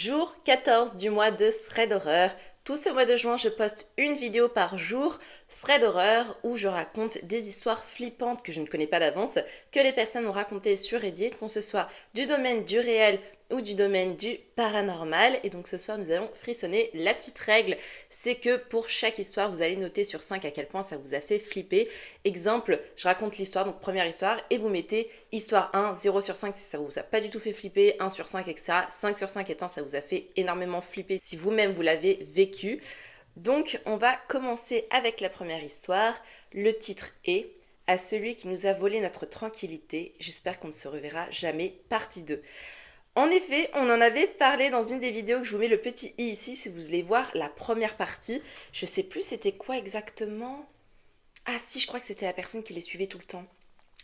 Jour 14 du mois de Thread Horreur. Tout ce mois de juin, je poste une vidéo par jour, Thread Horreur, où je raconte des histoires flippantes que je ne connais pas d'avance, que les personnes ont racontées sur Reddit, qu'on se soit du domaine du réel ou du domaine du paranormal. Et donc ce soir, nous allons frissonner. La petite règle, c'est que pour chaque histoire, vous allez noter sur 5 à quel point ça vous a fait flipper. Exemple, je raconte l'histoire, donc première histoire, et vous mettez histoire 1, 0 sur 5 si ça vous a pas du tout fait flipper, 1 sur 5, etc. 5 sur 5 étant ça vous a fait énormément flipper si vous-même vous l'avez vécu. Donc on va commencer avec la première histoire. Le titre est À celui qui nous a volé notre tranquillité. J'espère qu'on ne se reverra jamais, partie 2. En effet, on en avait parlé dans une des vidéos que je vous mets le petit i ici si vous voulez voir la première partie. Je sais plus c'était quoi exactement. Ah si, je crois que c'était la personne qui les suivait tout le temps.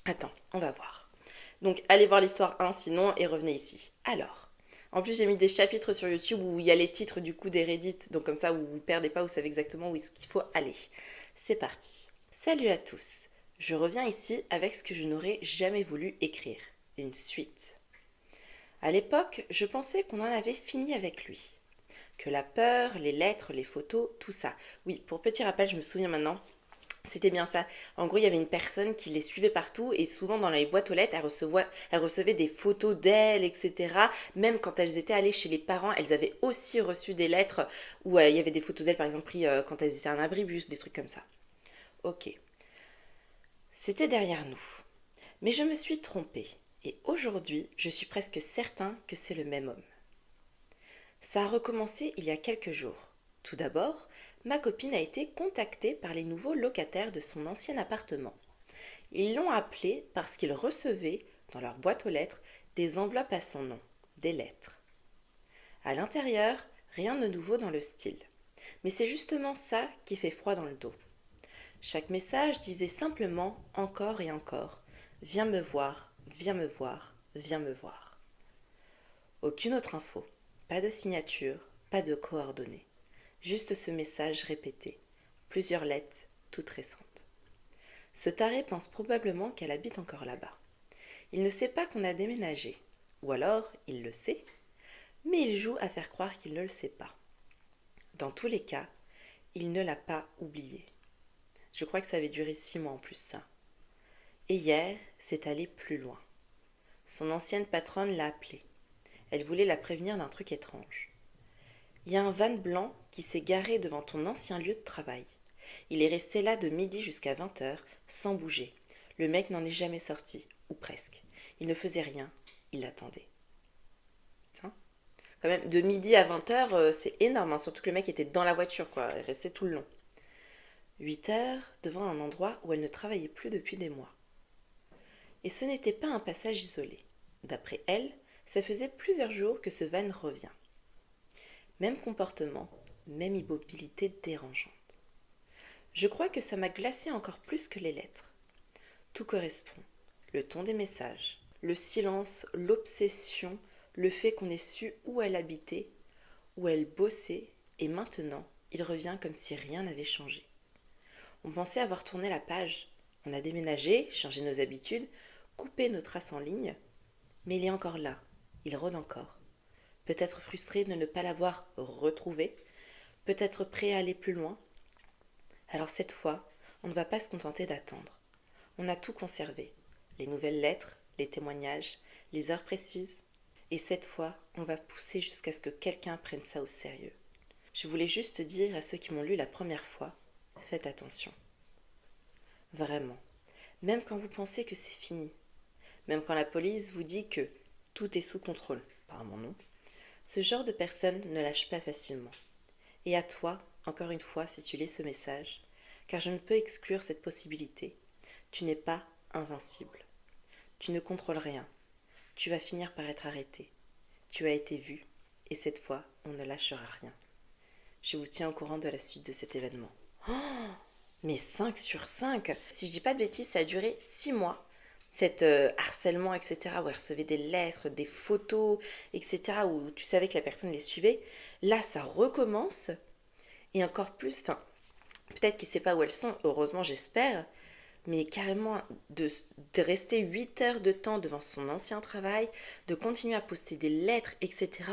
Attends, on va voir. Donc allez voir l'histoire 1 sinon et revenez ici. Alors, en plus j'ai mis des chapitres sur YouTube où il y a les titres du coup des Reddit, donc comme ça vous vous perdez pas, vous savez exactement où est-ce qu'il faut aller. C'est parti. Salut à tous. Je reviens ici avec ce que je n'aurais jamais voulu écrire. Une suite. À l'époque, je pensais qu'on en avait fini avec lui. Que la peur, les lettres, les photos, tout ça. Oui, pour petit rappel, je me souviens maintenant, c'était bien ça. En gros, il y avait une personne qui les suivait partout et souvent dans les boîtes aux lettres, elle recevait des photos d'elle, etc. Même quand elles étaient allées chez les parents, elles avaient aussi reçu des lettres où il y avait des photos d'elle, par exemple, prises quand elles étaient à un abribus, des trucs comme ça. Ok. C'était derrière nous. Mais je me suis trompée. Et aujourd'hui, je suis presque certain que c'est le même homme. Ça a recommencé il y a quelques jours. Tout d'abord, ma copine a été contactée par les nouveaux locataires de son ancien appartement. Ils l'ont appelée parce qu'ils recevaient, dans leur boîte aux lettres, des enveloppes à son nom, des lettres. À l'intérieur, rien de nouveau dans le style. Mais c'est justement ça qui fait froid dans le dos. Chaque message disait simplement encore et encore Viens me voir, viens me voir, viens me voir. Aucune autre info, pas de signature, pas de coordonnées. Juste ce message répété, plusieurs lettres toutes récentes. Ce taré pense probablement qu'elle habite encore là-bas. Il ne sait pas qu'on a déménagé, ou alors il le sait, mais il joue à faire croire qu'il ne le sait pas. Dans tous les cas, il ne l'a pas oublié. Je crois que ça avait duré 6 mois en plus ça. Et hier, c'est allé plus loin. Son ancienne patronne l'a appelée. Elle voulait la prévenir d'un truc étrange. Il y a un van blanc qui s'est garé devant ton ancien lieu de travail. Il est resté là de midi jusqu'à 20h, sans bouger. Le mec n'en est jamais sorti, ou presque. Il ne faisait rien, il attendait. Hein, quand même, de midi à 20h, c'est énorme, hein, surtout que le mec était dans la voiture, quoi. Il restait tout le long. 8h, devant un endroit où elle ne travaillait plus depuis des mois. Et ce n'était pas un passage isolé. D'après elle, ça faisait plusieurs jours que ce van revient. Même comportement, même immobilité dérangeante. Je crois que ça m'a glacé encore plus que les lettres. Tout correspond. Le ton des messages, le silence, l'obsession, le fait qu'on ait su où elle habitait, où elle bossait, et maintenant, il revient comme si rien n'avait changé. On pensait avoir tourné la page. On a déménagé, changé nos habitudes, coupé nos traces en ligne, mais il est encore là. Il rôde encore. Peut-être frustré de ne pas l'avoir retrouvé, peut-être prêt à aller plus loin. Alors cette fois, on ne va pas se contenter d'attendre. On a tout conservé. Les nouvelles lettres, les témoignages, les heures précises. Et cette fois, on va pousser jusqu'à ce que quelqu'un prenne ça au sérieux. Je voulais juste dire à ceux qui m'ont lu la première fois, faites attention. Vraiment. Même quand vous pensez que c'est fini. Même quand la police vous dit que tout est sous contrôle, apparemment non. Ce genre de personne ne lâche pas facilement. Et à toi, encore une fois, si tu lis ce message, car je ne peux exclure cette possibilité, tu n'es pas invincible. Tu ne contrôles rien. Tu vas finir par être arrêté. Tu as été vu, et cette fois, on ne lâchera rien. Je vous tiens au courant de la suite de cet événement. Oh, mais 5 sur 5. Si je dis pas de bêtises, ça a duré 6 mois. Cet harcèlement, etc., où elle recevait des lettres, des photos, etc., où tu savais que la personne les suivait. Là, ça recommence. Et encore plus, enfin, peut-être qu'il ne sait pas où elles sont, heureusement, j'espère. mais carrément de rester 8 heures de temps devant son ancien travail, de continuer à poster des lettres, etc.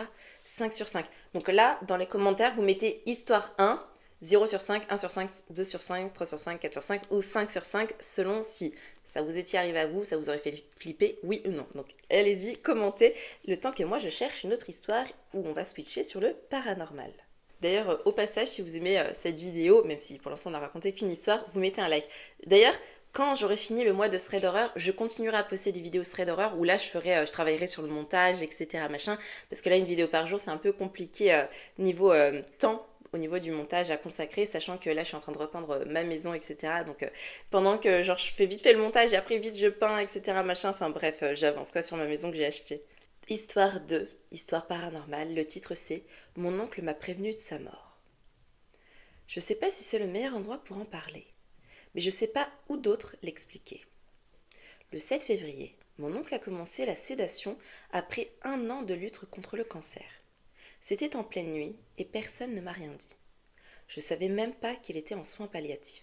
5 sur 5. Donc là, dans les commentaires, vous mettez histoire 1, 0 sur 5, 1 sur 5, 2 sur 5, 3 sur 5, 4 sur 5 ou 5 sur 5 selon si ça vous était arrivé à vous, ça vous aurait fait flipper, oui ou non. Donc allez-y, commentez le temps que moi je cherche une autre histoire où on va switcher sur le paranormal. D'ailleurs, au passage, si vous aimez cette vidéo, même si pour l'instant on n'a raconté qu'une histoire, vous mettez un like. D'ailleurs, quand j'aurai fini le mois de thread horreur, je continuerai à poster des vidéos thread horreur où là je travaillerai sur le montage, etc. machin, parce que là une vidéo par jour c'est un peu compliqué niveau temps, au niveau du montage à consacrer, sachant que là je suis en train de repeindre ma maison, etc. Donc pendant que genre je fais vite fait le montage et après vite je peins, etc. machin, enfin bref, j'avance quoi sur ma maison que j'ai achetée. Histoire 2, histoire paranormale, le titre c'est Mon oncle m'a prévenu de sa mort. Je sais pas si c'est le meilleur endroit pour en parler, mais je sais pas où d'autre l'expliquer. Le 7 février, mon oncle a commencé la sédation après 1 an de lutte contre le cancer. C'était en pleine nuit et personne ne m'a rien dit. Je savais même pas qu'il était en soins palliatifs.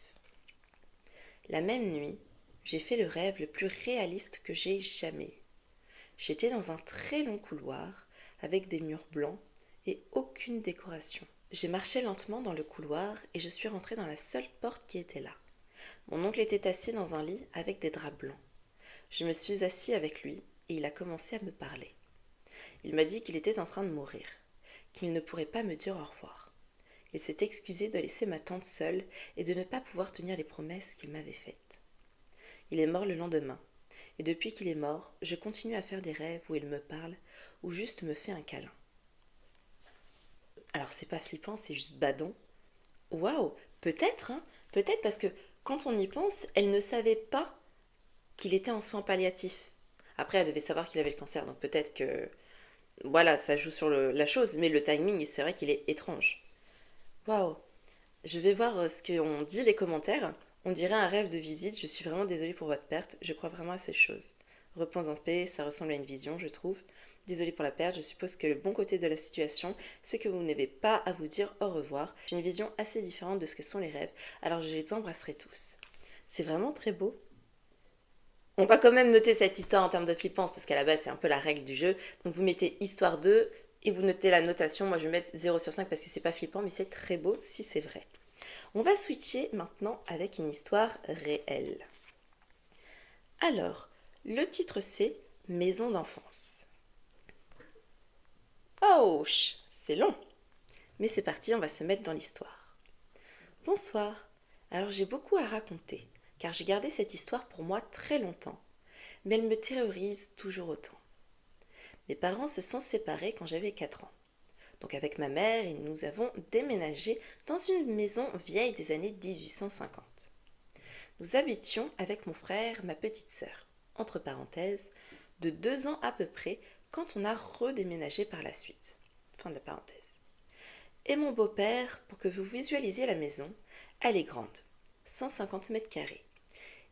La même nuit, j'ai fait le rêve le plus réaliste que j'ai jamais eu. J'étais dans un très long couloir avec des murs blancs et aucune décoration. J'ai marché lentement dans le couloir et je suis rentrée dans la seule porte qui était là. Mon oncle était assis dans un lit avec des draps blancs. Je me suis assis avec lui et il a commencé à me parler. Il m'a dit qu'il était en train de mourir, qu'il ne pourrait pas me dire au revoir. Il s'est excusé de laisser ma tante seule et de ne pas pouvoir tenir les promesses qu'il m'avait faites. Il est mort le lendemain, et depuis qu'il est mort, je continue à faire des rêves où il me parle ou juste me fait un câlin. Alors c'est pas flippant, c'est juste badant. Waouh, peut-être, hein, peut-être parce que quand on y pense, elle ne savait pas qu'il était en soins palliatifs. Après, elle devait savoir qu'il avait le cancer, donc peut-être que voilà, ça joue sur la chose, mais le timing, c'est vrai qu'il est étrange. Waouh, je vais voir ce qu'on dit les commentaires. On dirait un rêve de visite, je suis vraiment désolée pour votre perte, je crois vraiment à ces choses. Repose en paix, ça ressemble à une vision, je trouve. Désolée pour la perte, je suppose que le bon côté de la situation, c'est que vous n'avez pas à vous dire au revoir. J'ai une vision assez différente de ce que sont les rêves, alors je les embrasserai tous. C'est vraiment très beau. On va quand même noter cette histoire en termes de flippance, parce qu'à la base, c'est un peu la règle du jeu. Donc vous mettez histoire 2 et vous notez la notation. Moi, je vais mettre 0 sur 5 parce que c'est pas flippant, mais c'est très beau si c'est vrai. On va switcher maintenant avec une histoire réelle. Alors, le titre c'est Maison d'enfance. Oh, c'est long. Mais c'est parti, on va se mettre dans l'histoire. Bonsoir. Alors j'ai beaucoup à raconter, car j'ai gardé cette histoire pour moi très longtemps, mais elle me terrorise toujours autant. Mes parents se sont séparés quand j'avais 4 ans. Donc avec ma mère, nous avons déménagé dans une maison vieille des années 1850. Nous habitions avec mon frère, ma petite sœur, entre parenthèses, de 2 ans à peu près, quand on a redéménagé par la suite. Fin de la parenthèse. Et mon beau-père, pour que vous visualisiez la maison, elle est grande, 150 mètres carrés.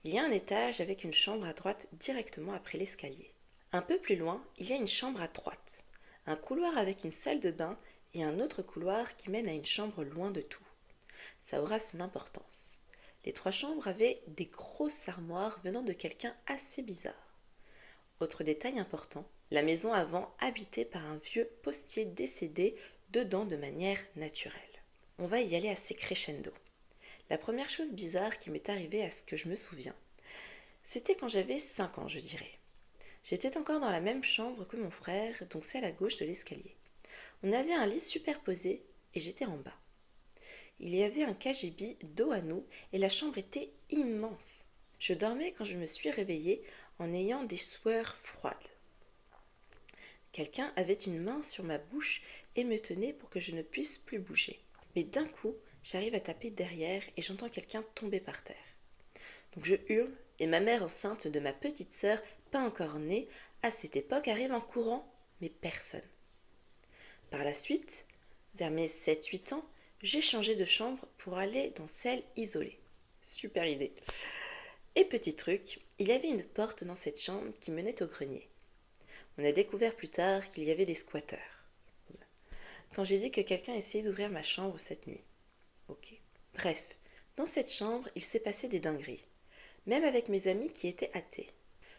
Il y a un étage avec une chambre à droite directement après l'escalier. Un peu plus loin, il y a une chambre à droite, un couloir avec une salle de bain et un autre couloir qui mène à une chambre loin de tout. Ça aura son importance. Les 3 chambres avaient des grosses armoires venant de quelqu'un assez bizarre. Autre détail important, la maison avant habitée par un vieux postier décédé dedans de manière naturelle. On va y aller assez crescendo. La première chose bizarre qui m'est arrivée à ce que je me souviens, c'était quand j'avais 5 ans, je dirais. J'étais encore dans la même chambre que mon frère, donc celle à gauche de l'escalier. On avait un lit superposé et j'étais en bas. Il y avait un cagibi dos à nous et la chambre était immense. Je dormais quand je me suis réveillée en ayant des sueurs froides. Quelqu'un avait une main sur ma bouche et me tenait pour que je ne puisse plus bouger. Mais d'un coup, j'arrive à taper derrière et j'entends quelqu'un tomber par terre. Donc je hurle et ma mère enceinte de ma petite sœur, pas encore née, à cette époque arrive en courant, mais personne. Par la suite, vers mes 7-8 ans, j'ai changé de chambre pour aller dans celle isolée. Super idée. Et petit truc, il y avait une porte dans cette chambre qui menait au grenier. On a découvert plus tard qu'il y avait des squatteurs. Quand j'ai dit que quelqu'un essayait d'ouvrir ma chambre cette nuit. Ok. Bref, dans cette chambre, il s'est passé des dingueries. même avec mes amis qui étaient athées.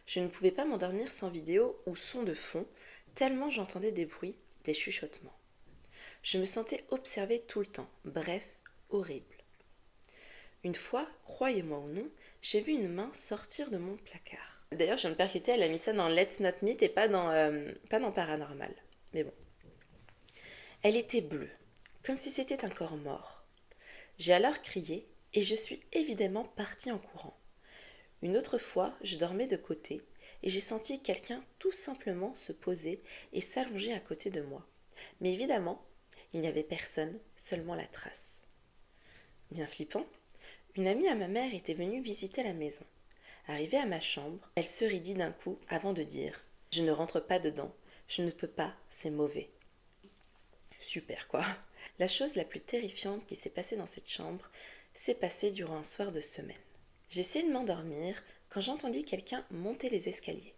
Je ne pouvais pas m'endormir sans vidéo ou son de fond, tellement j'entendais des bruits, des chuchotements. Je me sentais observée tout le temps, bref, horrible. Une fois, croyez-moi ou non, j'ai vu une main sortir de mon placard. D'ailleurs, je viens de percuter, elle a mis ça dans Let's Not Meet et pas dans Paranormal. Mais bon. Elle était bleue, comme si c'était un corps mort. J'ai alors crié et je suis évidemment partie en courant. Une autre fois, je dormais de côté et j'ai senti quelqu'un tout simplement se poser et s'allonger à côté de moi. Mais évidemment, il n'y avait personne, seulement la trace. Bien flippant, une amie à ma mère était venue visiter la maison. Arrivée à ma chambre, elle se raidit d'un coup avant de dire « Je ne rentre pas dedans, je ne peux pas, c'est mauvais. » Super quoi. La chose la plus terrifiante qui s'est passée dans cette chambre s'est passée durant un soir de semaine. J'essayais de m'endormir quand j'entendis quelqu'un monter les escaliers.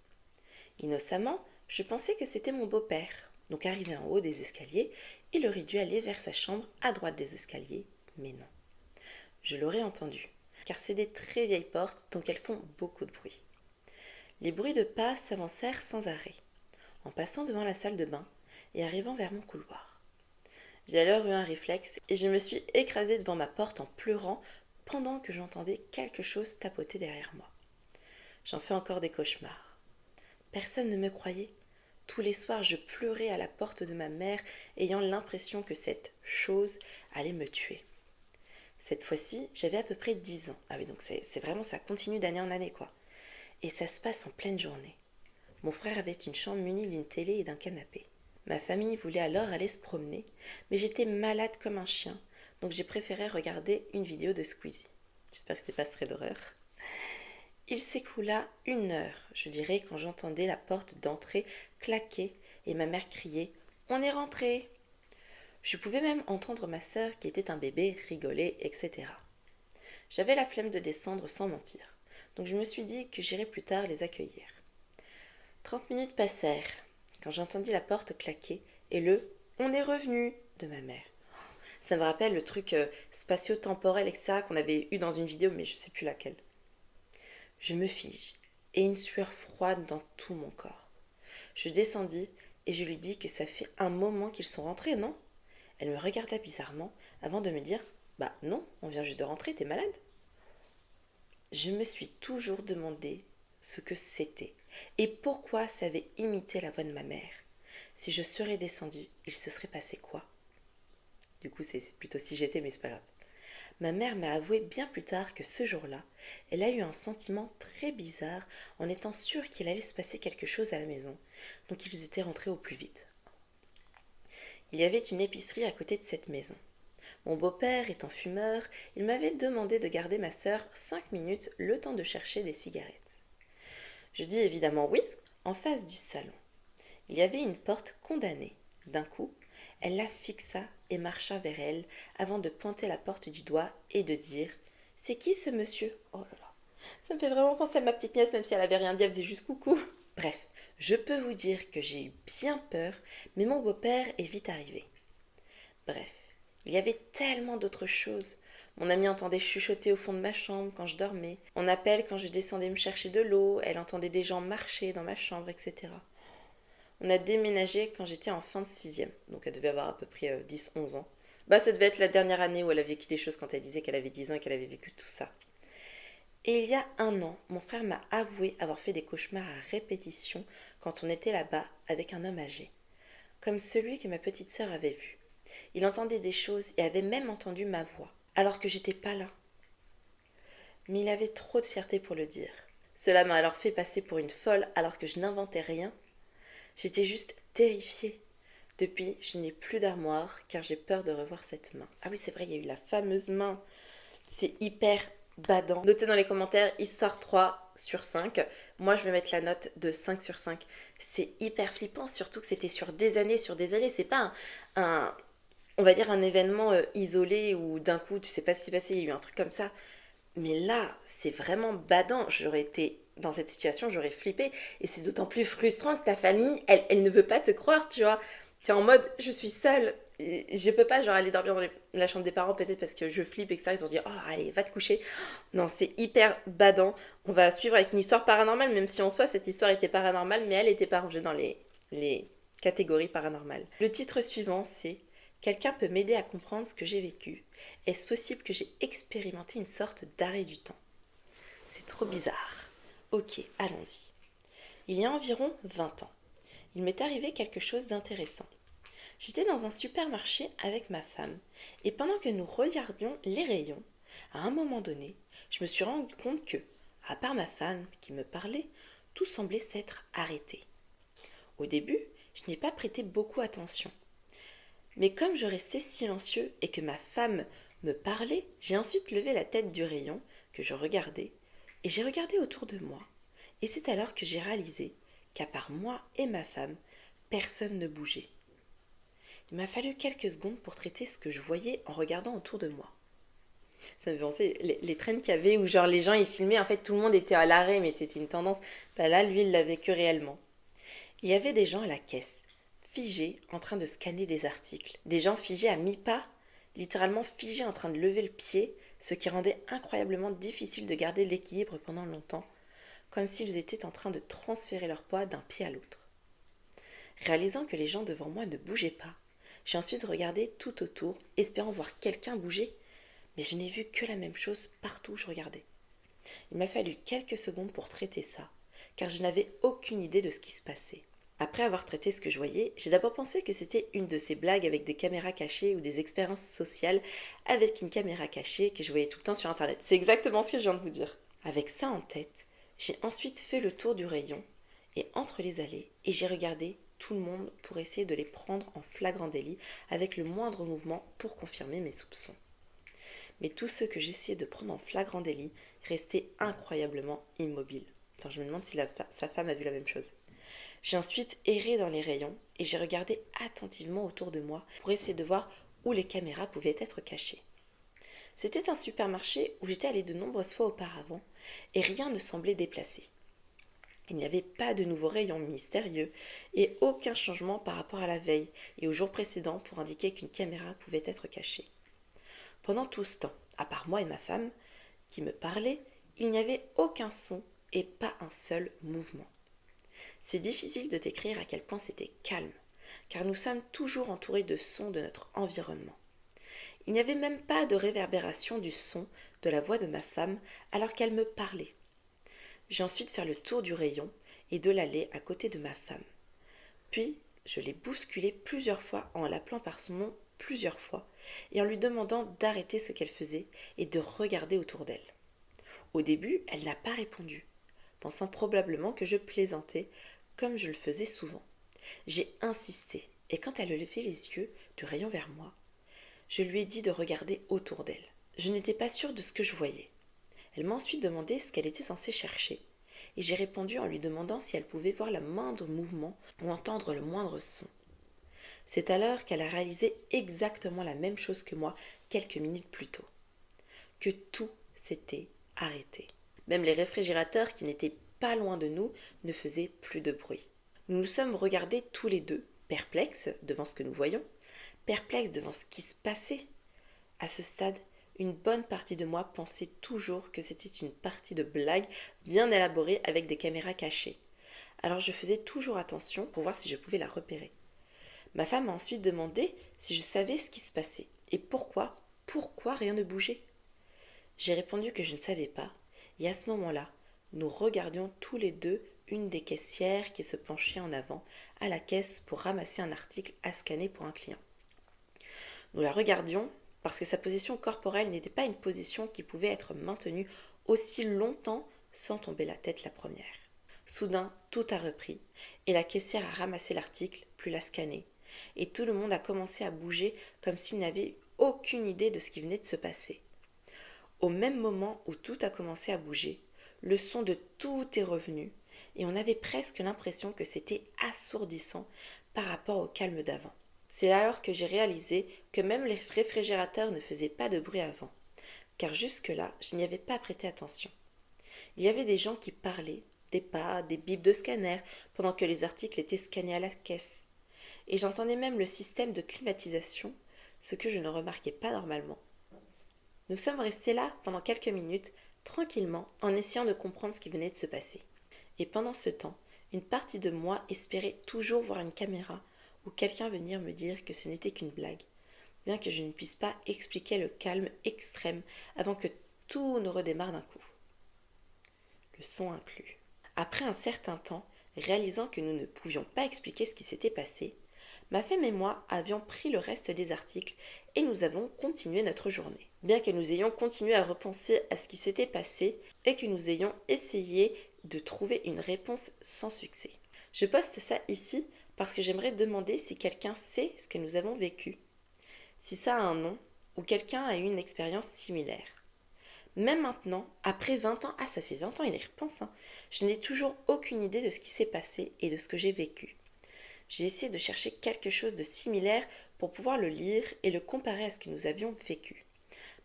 Innocemment, je pensais que c'était mon beau-père. Donc arrivé en haut des escaliers, il aurait dû aller vers sa chambre à droite des escaliers, mais non. Je l'aurais entendu, car c'est des très vieilles portes, donc elles font beaucoup de bruit. Les bruits de pas s'avancèrent sans arrêt, en passant devant la salle de bain et arrivant vers mon couloir. J'ai alors eu un réflexe et je me suis écrasée devant ma porte en pleurant pendant que j'entendais quelque chose tapoter derrière moi. J'en fais encore des cauchemars. Personne ne me croyait. Tous les soirs, je pleurais à la porte de ma mère, ayant l'impression que cette chose allait me tuer. Cette fois-ci, j'avais à peu près 10 ans. Ah oui, donc c'est vraiment, ça continue d'année en année, quoi. Et ça se passe en pleine journée. Mon frère avait une chambre munie d'une télé et d'un canapé. Ma famille voulait alors aller se promener, mais j'étais malade comme un chien, donc j'ai préféré regarder une vidéo de Squeezie. J'espère que c'était pas très d'horreur. Il s'écoula 1 heure, je dirais, quand j'entendais la porte d'entrée claquer et ma mère crier « On est rentré !» Je pouvais même entendre ma sœur, qui était un bébé, rigoler, etc. J'avais la flemme de descendre sans mentir, donc je me suis dit que j'irais plus tard les accueillir. 30 minutes passèrent, quand j'entendis la porte claquer et le « On est revenu !» de ma mère. Ça me rappelle le truc spatio-temporel, etc. qu'on avait eu dans une vidéo, mais je sais plus laquelle. Je me fige, et une sueur froide dans tout mon corps. Je descendis, et je lui dis que ça fait un moment qu'ils sont rentrés, non ? Elle me regarda bizarrement, avant de me dire « Bah non, on vient juste de rentrer, t'es malade ?» Je me suis toujours demandé ce que c'était, et pourquoi ça avait imité la voix de ma mère. Si je serais descendue, il se serait passé quoi ? Du coup, c'est plutôt si j'étais, mais c'est pas grave. Ma mère m'a avoué bien plus tard que ce jour-là, elle a eu un sentiment très bizarre en étant sûre qu'il allait se passer quelque chose à la maison, donc ils étaient rentrés au plus vite. Il y avait une épicerie à côté de cette maison. Mon beau-père étant fumeur, il m'avait demandé de garder ma sœur 5 minutes le temps de chercher des cigarettes. Je dis évidemment oui, en face du salon. Il y avait une porte condamnée. D'un coup, elle la fixa et marcha vers elle avant de pointer la porte du doigt et de dire « C'est qui ce monsieur ?» Oh là là, ça me fait vraiment penser à ma petite nièce, même si elle avait rien dit, elle faisait juste coucou. Bref, je peux vous dire que j'ai eu bien peur, mais mon beau-père est vite arrivé. Bref, il y avait tellement d'autres choses. Mon amie entendait chuchoter au fond de ma chambre quand je dormais. On appelle quand je descendais me chercher de l'eau, elle entendait des gens marcher dans ma chambre, etc. On a déménagé quand j'étais en fin de 6e, donc elle devait avoir à peu près 10-11 ans. Bah ça devait être la dernière année où elle a vécu des choses quand elle disait qu'elle avait 10 ans et qu'elle avait vécu tout ça. Et il y a 1 an, mon frère m'a avoué avoir fait des cauchemars à répétition quand on était là-bas avec un homme âgé, comme celui que ma petite sœur avait vu. Il entendait des choses et avait même entendu ma voix, alors que j'étais pas là. Mais il avait trop de fierté pour le dire. Cela m'a alors fait passer pour une folle alors que je n'inventais rien. J'étais juste terrifiée. Depuis, je n'ai plus d'armoire car j'ai peur de revoir cette main. Ah oui, c'est vrai, il y a eu la fameuse main. C'est hyper badant. Notez dans les commentaires, histoire 3/5. Moi, je vais mettre la note de 5/5. C'est hyper flippant, surtout que c'était sur des années. C'est pas on va dire un événement isolé où d'un coup, tu sais pas ce qui s'est passé, il y a eu un truc comme ça. Mais là, c'est vraiment badant. J'aurais été dans cette situation, j'aurais flippé. Et c'est d'autant plus frustrant que ta famille, elle ne veut pas te croire, tu vois. T'es en mode, je suis seule. je peux pas genre aller dormir dans la chambre des parents peut-être parce que je flippe, etc. Ils ont dit oh allez va te coucher. Non, c'est hyper badant. On va suivre avec une histoire paranormale, même si en soi cette histoire était paranormale, mais elle était pas rangée dans les catégories paranormales. Le titre suivant c'est quelqu'un peut m'aider à comprendre ce que j'ai vécu. Est-ce possible que j'ai expérimenté une sorte d'arrêt du temps? C'est trop bizarre. Ok, allons-y. Il y a environ 20 ans, il m'est arrivé quelque chose d'intéressant. J'étais dans un supermarché avec ma femme, et pendant que nous regardions les rayons, à un moment donné, je me suis rendu compte que, à part ma femme qui me parlait, tout semblait s'être arrêté. Au début, je n'ai pas prêté beaucoup attention. Mais comme je restais silencieux et que ma femme me parlait, j'ai ensuite levé la tête du rayon que je regardais, et j'ai regardé autour de moi. Et c'est alors que j'ai réalisé qu'à part moi et ma femme, personne ne bougeait. Il m'a fallu quelques secondes pour traiter ce que je voyais en regardant autour de moi. Ça me fait penser les trains qu'il y avait où genre les gens ils filmaient, en fait tout le monde était à l'arrêt mais c'était une tendance. Bah là lui il l'a vécu réellement. Il y avait des gens à la caisse, figés en train de scanner des articles. Des gens figés à mi-pas, littéralement figés en train de lever le pied, ce qui rendait incroyablement difficile de garder l'équilibre pendant longtemps, comme s'ils étaient en train de transférer leur poids d'un pied à l'autre. Réalisant que les gens devant moi ne bougeaient pas, j'ai ensuite regardé tout autour, espérant voir quelqu'un bouger, mais je n'ai vu que la même chose partout où je regardais. Il m'a fallu quelques secondes pour traiter ça, car je n'avais aucune idée de ce qui se passait. Après avoir traité ce que je voyais, j'ai d'abord pensé que c'était une de ces blagues avec des caméras cachées ou des expériences sociales avec une caméra cachée que je voyais tout le temps sur internet. C'est exactement ce que je viens de vous dire. Avec ça en tête, j'ai ensuite fait le tour du rayon et entre les allées et j'ai regardé tout le monde pour essayer de les prendre en flagrant délit avec le moindre mouvement pour confirmer mes soupçons. Mais tous ceux que j'essayais de prendre en flagrant délit restaient incroyablement immobiles. Attends, je me demande si sa femme a vu la même chose. J'ai ensuite erré dans les rayons et j'ai regardé attentivement autour de moi pour essayer de voir où les caméras pouvaient être cachées. C'était un supermarché où j'étais allée de nombreuses fois auparavant et rien ne semblait déplacé. Il n'y avait pas de nouveaux rayons mystérieux et aucun changement par rapport à la veille et au jour précédent pour indiquer qu'une caméra pouvait être cachée. Pendant tout ce temps, à part moi et ma femme, qui me parlaient, il n'y avait aucun son et pas un seul mouvement. C'est difficile de décrire à quel point c'était calme, car nous sommes toujours entourés de sons de notre environnement. Il n'y avait même pas de réverbération du son de la voix de ma femme alors qu'elle me parlait. J'ai ensuite fait le tour du rayon et de l'allée à côté de ma femme. Puis, je l'ai bousculée plusieurs fois en l'appelant par son nom plusieurs fois et en lui demandant d'arrêter ce qu'elle faisait et de regarder autour d'elle. Au début, elle n'a pas répondu, pensant probablement que je plaisantais, comme je le faisais souvent. J'ai insisté, et quand elle a levé les yeux du rayon vers moi, je lui ai dit de regarder autour d'elle. Je n'étais pas sûre de ce que je voyais. Elle m'a ensuite demandé ce qu'elle était censée chercher, et j'ai répondu en lui demandant si elle pouvait voir le moindre mouvement ou entendre le moindre son. C'est alors qu'elle a réalisé exactement la même chose que moi quelques minutes plus tôt, que tout s'était arrêté. Même les réfrigérateurs qui n'étaient pas loin de nous ne faisaient plus de bruit. Nous nous sommes regardés tous les deux, perplexes devant ce que nous voyions, perplexes devant ce qui se passait. À ce stade, une bonne partie de moi pensait toujours que c'était une partie de blague bien élaborée avec des caméras cachées. Alors je faisais toujours attention pour voir si je pouvais la repérer. Ma femme m'a ensuite demandé si je savais ce qui se passait et pourquoi rien ne bougeait. J'ai répondu que je ne savais pas, et à ce moment-là, nous regardions tous les deux une des caissières qui se penchait en avant à la caisse pour ramasser un article à scanner pour un client. Nous la regardions parce que sa position corporelle n'était pas une position qui pouvait être maintenue aussi longtemps sans tomber la tête la première. Soudain, tout a repris, et la caissière a ramassé l'article, puis l'a scanné, et tout le monde a commencé à bouger comme s'il n'avait aucune idée de ce qui venait de se passer. Au même moment où tout a commencé à bouger, le son de tout est revenu, et on avait presque l'impression que c'était assourdissant par rapport au calme d'avant. C'est alors que j'ai réalisé que même les réfrigérateurs ne faisaient pas de bruit avant, car jusque-là, je n'y avais pas prêté attention. Il y avait des gens qui parlaient, des pas, des bips de scanner, pendant que les articles étaient scannés à la caisse. et j'entendais même le système de climatisation, ce que je ne remarquais pas normalement. Nous sommes restés là pendant quelques minutes, tranquillement, en essayant de comprendre ce qui venait de se passer. Et pendant ce temps, une partie de moi espérait toujours voir une caméra ou quelqu'un venir me dire que ce n'était qu'une blague, bien que je ne puisse pas expliquer le calme extrême avant que tout ne redémarre d'un coup. Le son inclus. Après un certain temps, réalisant que nous ne pouvions pas expliquer ce qui s'était passé, ma femme et moi avions pris le reste des articles et nous avons continué notre journée. Bien que nous ayons continué à repenser à ce qui s'était passé et que nous ayons essayé de trouver une réponse sans succès. Je poste ça ici parce que j'aimerais demander si quelqu'un sait ce que nous avons vécu, si ça a un nom ou quelqu'un a eu une expérience similaire. Même maintenant, après 20 ans, ça fait 20 ans, il y repense, je n'ai toujours aucune idée de ce qui s'est passé et de ce que j'ai vécu. J'ai essayé de chercher quelque chose de similaire pour pouvoir le lire et le comparer à ce que nous avions vécu.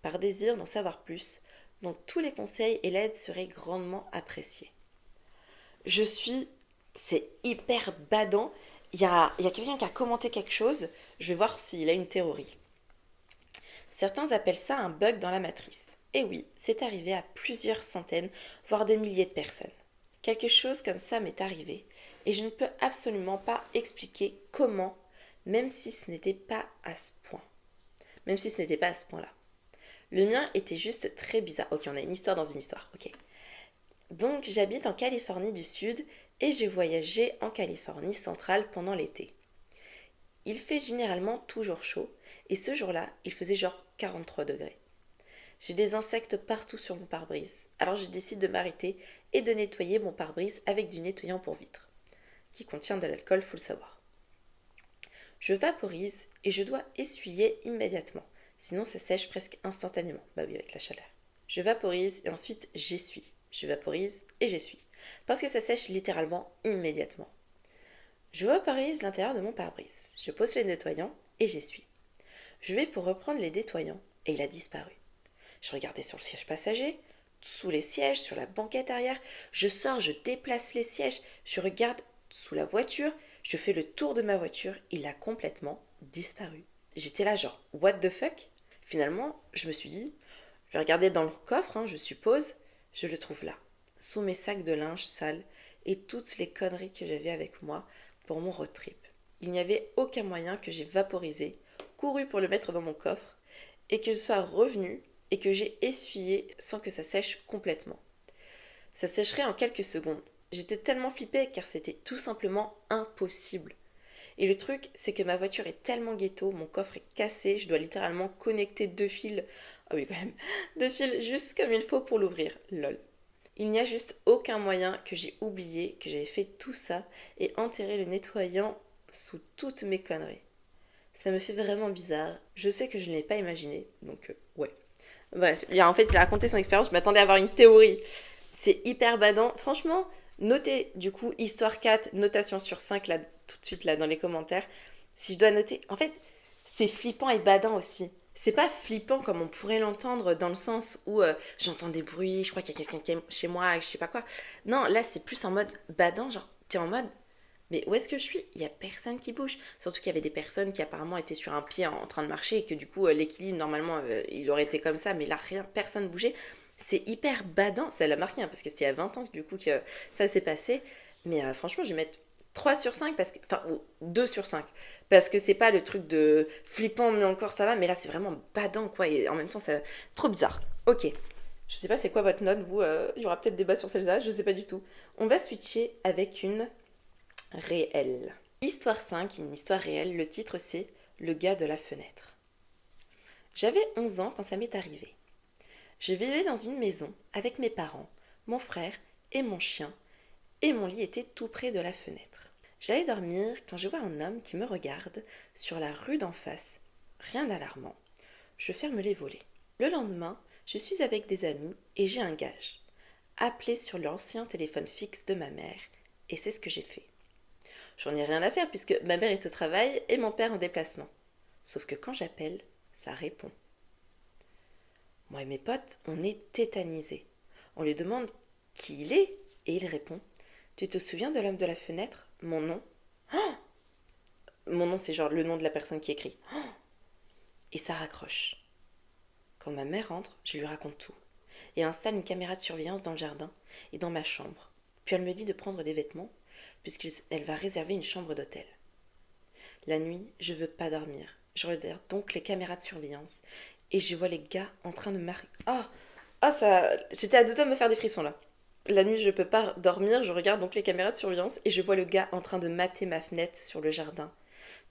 Par désir d'en savoir plus, donc tous les conseils et l'aide seraient grandement appréciés. C'est hyper badant. Il y a quelqu'un qui a commenté quelque chose, je vais voir s'il a une théorie. Certains appellent ça un bug dans la matrice. Et oui, c'est arrivé à plusieurs centaines, voire des milliers de personnes. Quelque chose comme ça m'est arrivé, et je ne peux absolument pas expliquer comment, même si ce n'était pas à ce point. Même si ce n'était pas à ce point-là. Le mien était juste très bizarre. Ok, on a une histoire dans une histoire, ok. Donc j'habite en Californie du Sud et j'ai voyagé en Californie centrale pendant l'été. Il fait généralement toujours chaud et ce jour-là, il faisait genre 43 degrés. J'ai des insectes partout sur mon pare-brise, alors je décide de m'arrêter et de nettoyer mon pare-brise avec du nettoyant pour vitres, qui contient de l'alcool, faut le savoir. Je vaporise et je dois essuyer immédiatement, sinon ça sèche presque instantanément, bah oui avec la chaleur. Je vaporise et ensuite j'essuie. Je vaporise et j'essuie, parce que ça sèche littéralement immédiatement. Je vaporise l'intérieur de mon pare-brise, je pose les nettoyants et j'essuie. Je vais pour reprendre les nettoyants et il a disparu. Je regardais sur le siège passager, sous les sièges, sur la banquette arrière, je sors, je déplace les sièges, je regarde sous la voiture, je fais le tour de ma voiture, il a complètement disparu. J'étais là genre, what the fuck? Finalement, je me suis dit, je vais regarder dans le coffre, je suppose, je le trouve là, sous mes sacs de linge sales et toutes les conneries que j'avais avec moi pour mon road trip. Il n'y avait aucun moyen que j'ai vaporisé, couru pour le mettre dans mon coffre et que je sois revenue et que j'ai essuyé sans que ça sèche complètement. Ça sécherait en quelques secondes. J'étais tellement flippée car c'était tout simplement impossible. Et le truc, c'est que ma voiture est tellement ghetto, mon coffre est cassé, je dois littéralement connecter 2 fils. Ah oui, quand même. 2 fils juste comme il faut pour l'ouvrir. Lol. Il n'y a juste aucun moyen que j'ai oublié que j'avais fait tout ça et enterré le nettoyant sous toutes mes conneries. Ça me fait vraiment bizarre. Je sais que je ne l'ai pas imaginé, donc ouais. Bref, il a raconté son expérience, je m'attendais à avoir une théorie. C'est hyper badant. Franchement, notez du coup Histoire 4, notation sur 5 là, tout de suite là dans les commentaires. Si je dois noter, en fait, c'est flippant et badant aussi. C'est pas flippant comme on pourrait l'entendre dans le sens où j'entends des bruits, je crois qu'il y a quelqu'un qui est chez moi, je sais pas quoi. Non, là c'est plus en mode badant, genre t'es en mode mais où est-ce que je suis? Il y a personne qui bouge. Surtout qu'il y avait des personnes qui apparemment étaient sur un pied en train de marcher et que du coup l'équilibre normalement il aurait été comme ça, mais là rien, personne bougeait. C'est hyper badant, ça l'a marqué parce que c'était il y a 20 ans que du coup que ça s'est passé. Mais franchement je vais mettre 3 sur 5 parce que, enfin, ou 2 sur 5 parce que c'est pas le truc de flippant mais encore ça va, mais là c'est vraiment badant quoi et en même temps c'est trop bizarre. Ok, je sais pas c'est quoi votre note vous, il y aura peut-être débat sur celle-là, je sais pas du tout. On va switcher avec une réelle. Histoire 5, une histoire réelle, le titre c'est Le gars de la fenêtre. J'avais 11 ans quand ça m'est arrivé. Je vivais dans une maison avec mes parents, mon frère et mon chien, et mon lit était tout près de la fenêtre. J'allais dormir quand je vois un homme qui me regarde sur la rue d'en face. Rien d'alarmant. Je ferme les volets. Le lendemain, je suis avec des amis et j'ai un gage. Appeler sur l'ancien téléphone fixe de ma mère, et c'est ce que j'ai fait. J'en ai rien à faire puisque ma mère est au travail et mon père en déplacement. Sauf que quand j'appelle, ça répond. Moi et mes potes, on est tétanisés. On lui demande qui il est et il répond. Tu te souviens de l'homme de la fenêtre? Mon nom? Oh, Mon nom, c'est genre le nom de la personne qui écrit. Et ça raccroche. Quand ma mère entre, je lui raconte tout et installe une caméra de surveillance dans le jardin et dans ma chambre. Puis elle me dit de prendre des vêtements puisqu'elle va réserver une chambre d'hôtel. La nuit, je veux pas dormir. Je regarde donc les caméras de surveillance et je vois les gars en train de marquer. Ça. J'étais à deux doigts de me faire des frissons là. La nuit, je peux pas dormir, je regarde donc les caméras de surveillance et je vois le gars en train de mater ma fenêtre sur le jardin.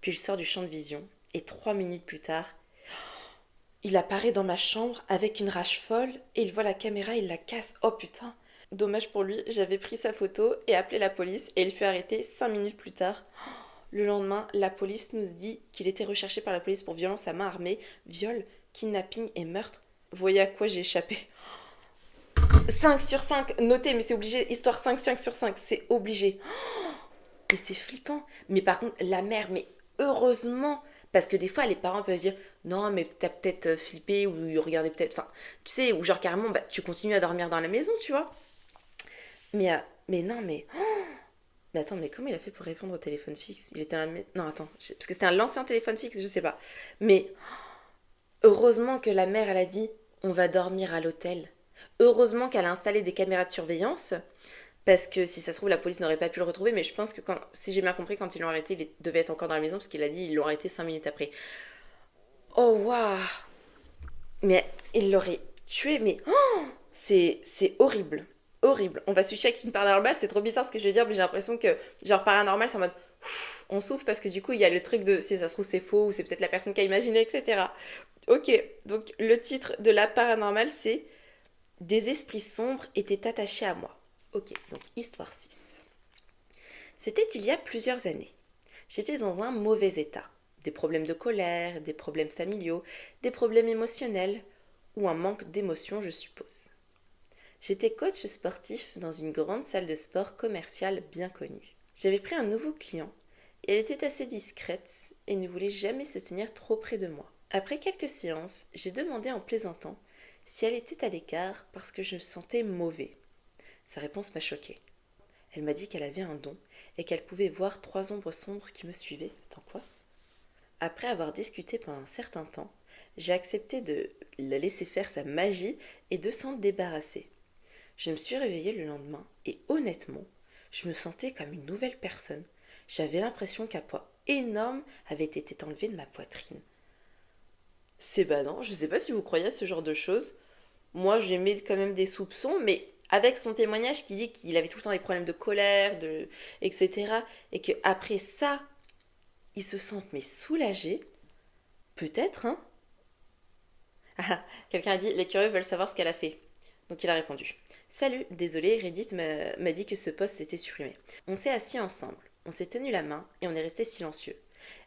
Puis il sort du champ de vision et 3 minutes plus tard, il apparaît dans ma chambre avec une rage folle et il voit la caméra, il la casse. Oh putain! Dommage pour lui, j'avais pris sa photo et appelé la police et il fut arrêté 5 minutes plus tard. Le lendemain, la police nous dit qu'il était recherché par la police pour violence à main armée, viol, kidnapping et meurtre. Vous voyez à quoi j'ai échappé? 5 sur 5, notez, mais c'est obligé. Histoire 5 sur 5, c'est obligé. Mais c'est flippant. Mais par contre, la mère, mais heureusement, parce que des fois, les parents peuvent dire non, mais t'as peut-être flippé ou regardé peut-être. Enfin, tu sais, ou genre carrément, bah, tu continues à dormir dans la maison, tu vois. Mais non, mais. Mais attends, mais comment il a fait pour répondre au téléphone fixe? Il était à la maison. Non, attends, parce que c'était un ancien téléphone fixe, je sais pas. Mais heureusement que la mère, elle a dit on va dormir à l'hôtel. Heureusement qu'elle a installé des caméras de surveillance. Parce que si ça se trouve, la police n'aurait pas pu le retrouver, mais je pense que si j'ai bien compris, quand ils l'ont arrêté, il devait être encore dans la maison, parce qu'il a dit ils l'ont arrêté 5 minutes après. Oh waouh! Mais il l'aurait tué, mais c'est horrible. Horrible. On va switcher avec une paranormale, c'est trop bizarre ce que je veux dire, mais j'ai l'impression que, genre, paranormal, c'est en mode on souffle parce que du coup, il y a le truc de si ça se trouve, c'est faux, ou c'est peut-être la personne qui a imaginé, etc. Ok, donc le titre de la paranormale, c'est Des esprits sombres étaient attachés à moi. Ok, donc histoire 6. C'était il y a plusieurs années. J'étais dans un mauvais état. Des problèmes de colère, des problèmes familiaux, des problèmes émotionnels, ou un manque d'émotion, je suppose. J'étais coach sportif dans une grande salle de sport commerciale bien connue. J'avais pris un nouveau client et elle était assez discrète et ne voulait jamais se tenir trop près de moi. Après quelques séances, j'ai demandé en plaisantant si elle était à l'écart parce que je me sentais mauvais. Sa réponse m'a choquée. Elle m'a dit qu'elle avait un don et qu'elle pouvait voir 3 ombres sombres qui me suivaient. Attends quoi? Après avoir discuté pendant un certain temps, j'ai accepté de la laisser faire sa magie et de s'en débarrasser. Je me suis réveillée le lendemain et honnêtement, je me sentais comme une nouvelle personne. J'avais l'impression qu'un poids énorme avait été enlevé de ma poitrine. C'est badant, je sais pas si vous croyez à ce genre de choses. Moi, j'émets quand même des soupçons, mais avec son témoignage qui dit qu'il avait tout le temps des problèmes de colère, etc. Et qu'après ça, il se sente mais soulagé, peut-être, hein? Quelqu'un a dit, les curieux veulent savoir ce qu'elle a fait. Donc il a répondu. Salut, désolé, Reddit m'a dit que ce post était supprimé. On s'est assis ensemble, on s'est tenu la main et on est resté silencieux.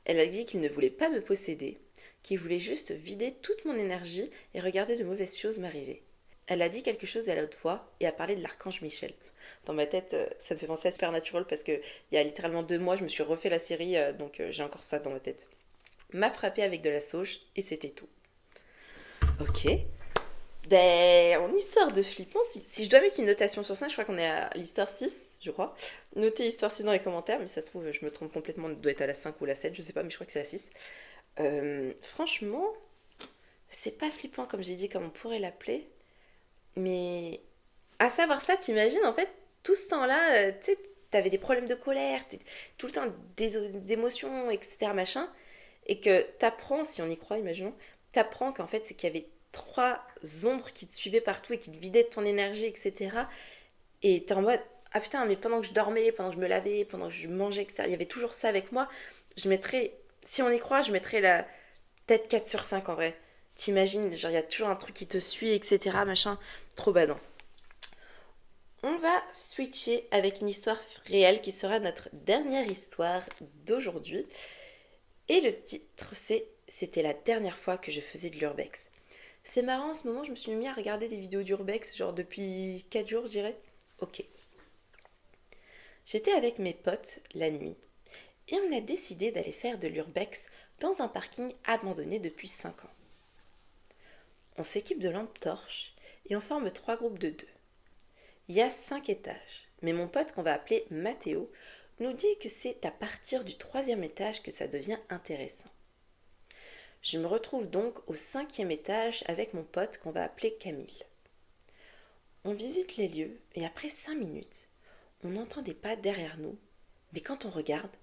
Elle a dit qu'il ne voulait pas me posséder, qu'il voulait juste vider toute mon énergie et regarder de mauvaises choses m'arriver. Elle a dit quelque chose à la haute voix et a parlé de l'archange Michel. Dans ma tête, ça me fait penser à Supernatural parce que il y a littéralement 2 mois, je me suis refait la série, donc j'ai encore ça dans ma tête. M'a frappé avec de la sauge et c'était tout. Ok. Ben, en histoire de flippant, si je dois mettre une notation sur 5, je crois qu'on est à l'histoire 6, je crois. Notez histoire 6 dans les commentaires, mais ça se trouve, je me trompe complètement, elle doit être à la 5 ou la 7, je sais pas, mais je crois que c'est la 6. Franchement, c'est pas flippant comme j'ai dit, comme on pourrait l'appeler, mais à savoir ça, t'imagines, en fait, tout ce temps-là, tu sais, t'avais des problèmes de colère, tout le temps d'émotions, etc., machin, et que t'apprends, si on y croit, imaginons, t'apprends qu'en fait, c'est qu'il y avait 3 ombres qui te suivaient partout et qui te vidaient de ton énergie, etc. Et t'es en mode, ah putain, mais pendant que je dormais, pendant que je me lavais, pendant que je mangeais, etc., il y avait toujours ça avec moi. Je mettrais, si on y croit, je mettrais la tête 4 sur 5 en vrai. T'imagines, genre, il y a toujours un truc qui te suit, etc., machin, trop badant. On va switcher avec une histoire réelle qui sera notre dernière histoire d'aujourd'hui. Et le titre, C'était la dernière fois que je faisais de l'urbex. C'est marrant, en ce moment, je me suis mis à regarder des vidéos d'urbex, genre depuis 4 jours, je dirais. Ok. J'étais avec mes potes la nuit et on a décidé d'aller faire de l'urbex dans un parking abandonné depuis 5 ans. On s'équipe de lampes torches et on forme 3 groupes de 2. Il y a 5 étages, mais mon pote qu'on va appeler Mathéo nous dit que c'est à partir du 3e étage que ça devient intéressant. Je me retrouve donc au 5e étage avec mon pote qu'on va appeler Camille. On visite les lieux et après 5 minutes, on entend des pas derrière nous, mais quand on regarde,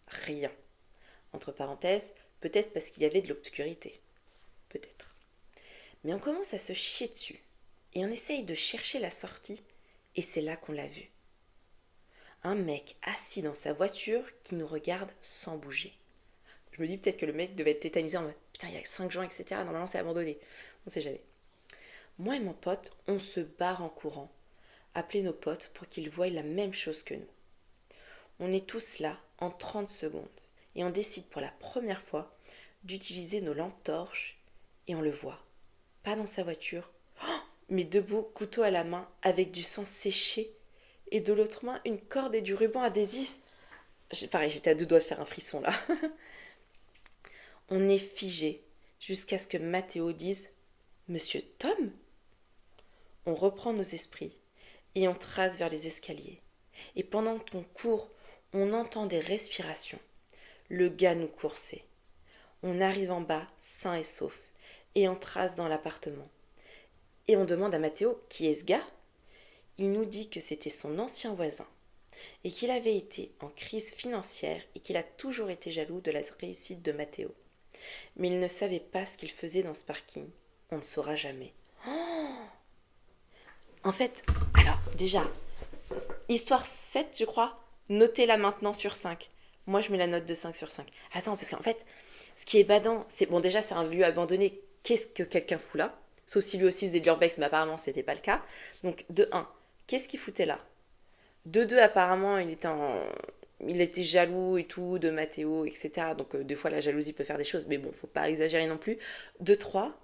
rien. Entre parenthèses, peut-être parce qu'il y avait de l'obscurité. Peut-être. Mais on commence à se chier dessus et on essaye de chercher la sortie et c'est là qu'on l'a vu. Un mec assis dans sa voiture qui nous regarde sans bouger. Je me dis peut-être que le mec devait être tétanisé en mode putain, il y a 5 gens, etc. Normalement, c'est abandonné. On sait jamais. Moi et mon pote, on se barre en courant, appeler nos potes pour qu'ils voient la même chose que nous. On est tous là en 30 secondes et on décide pour la première fois d'utiliser nos lampes torches et on le voit. Pas dans sa voiture, mais debout, couteau à la main, avec du sang séché et de l'autre main une corde et du ruban adhésif. Pareil, j'étais à 2 doigts de faire un frisson là. On est figé jusqu'à ce que Mathéo dise « Monsieur Tom ?» On reprend nos esprits et on trace vers les escaliers. Et pendant qu'on court, on entend des respirations. Le gars nous coursait. On arrive en bas, sain et sauf, et on trace dans l'appartement. Et on demande à Mathéo qui est ce gars. Il nous dit que c'était son ancien voisin et qu'il avait été en crise financière et qu'il a toujours été jaloux de la réussite de Mathéo. Mais il ne savait pas ce qu'il faisait dans ce parking. On ne saura jamais. En fait, alors déjà, histoire 7, je crois, notez-la maintenant sur 5. Moi, je mets la note de 5 sur 5. Attends, parce qu'en fait, ce qui est badant, c'est... Bon, déjà, c'est un lieu abandonné. Qu'est-ce que quelqu'un fout là? Sauf si lui aussi faisait de l'urbex, mais apparemment, c'était pas le cas. Donc, de 1, qu'est-ce qu'il foutait là? De 2, apparemment, il était jaloux et tout de Mathéo, etc. Donc, des fois, la jalousie peut faire des choses. Mais bon, faut pas exagérer non plus. De 3,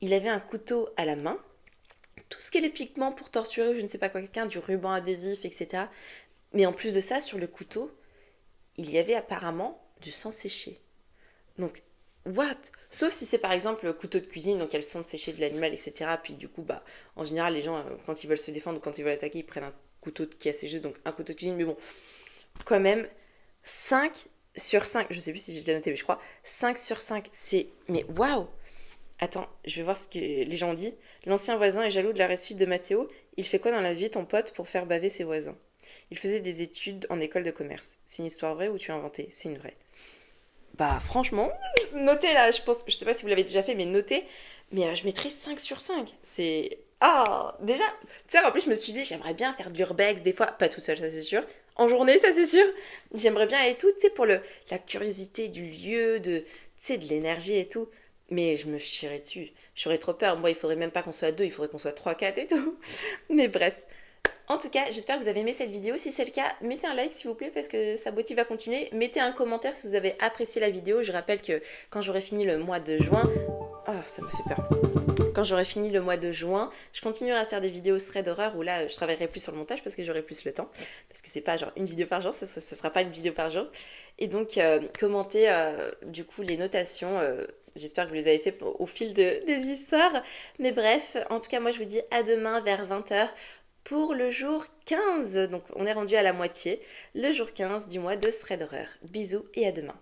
il avait un couteau à la main. Tout ce qui est les piquements pour torturer, je ne sais pas quoi, quelqu'un, du ruban adhésif, etc. Mais en plus de ça, sur le couteau, il y avait apparemment du sang séché. Donc, what? Sauf si c'est par exemple le couteau de cuisine, donc il y a le sang séché de l'animal, etc. Puis du coup, bah, en général, les gens, quand ils veulent se défendre ou quand ils veulent attaquer, ils prennent un couteau qui a séché, donc un couteau de cuisine. Mais bon, quand même, 5 sur 5, je sais plus si j'ai déjà noté, mais je crois, 5 sur 5, c'est... Mais waouh! Attends, je vais voir ce que les gens ont dit. L'ancien voisin est jaloux de la réussite de Mathéo. Il fait quoi dans la vie, ton pote, pour faire baver ses voisins? Il faisait des études en école de commerce. C'est une histoire vraie ou tu as inventé? C'est une vraie. Bah franchement, notez là, je sais pas si vous l'avez déjà fait, mais notez. Mais je mettrais 5 sur 5. C'est... Ah, déjà, tu sais, en plus je me suis dit, j'aimerais bien faire de l'urbex des fois, pas tout seul, ça c'est sûr. En journée, ça c'est sûr. J'aimerais bien et tout, tu sais, pour la curiosité du lieu, tu sais, de l'énergie et tout. Mais je me chierais dessus. J'aurais trop peur. Moi, il faudrait même pas qu'on soit 2, il faudrait qu'on soit 3, 4 et tout. Mais bref. En tout cas, j'espère que vous avez aimé cette vidéo. Si c'est le cas, mettez un like s'il vous plaît parce que ça motive à continuer. Mettez un commentaire si vous avez apprécié la vidéo. Je rappelle que quand j'aurai fini le mois de juin... Oh, ça me fait peur. Quand j'aurai fini le mois de juin, je continuerai à faire des vidéos thread d'horreur où là, je travaillerai plus sur le montage parce que j'aurai plus le temps. Parce que c'est pas genre une vidéo par jour, ce sera pas une vidéo par jour. Et donc, commentez du coup les notations. J'espère que vous les avez fait au fil des histoires. Mais bref, en tout cas, moi je vous dis à demain vers 20h pour le jour 15. Donc on est rendu à la moitié. Le jour 15 du mois de thread d'horreur. Bisous et à demain.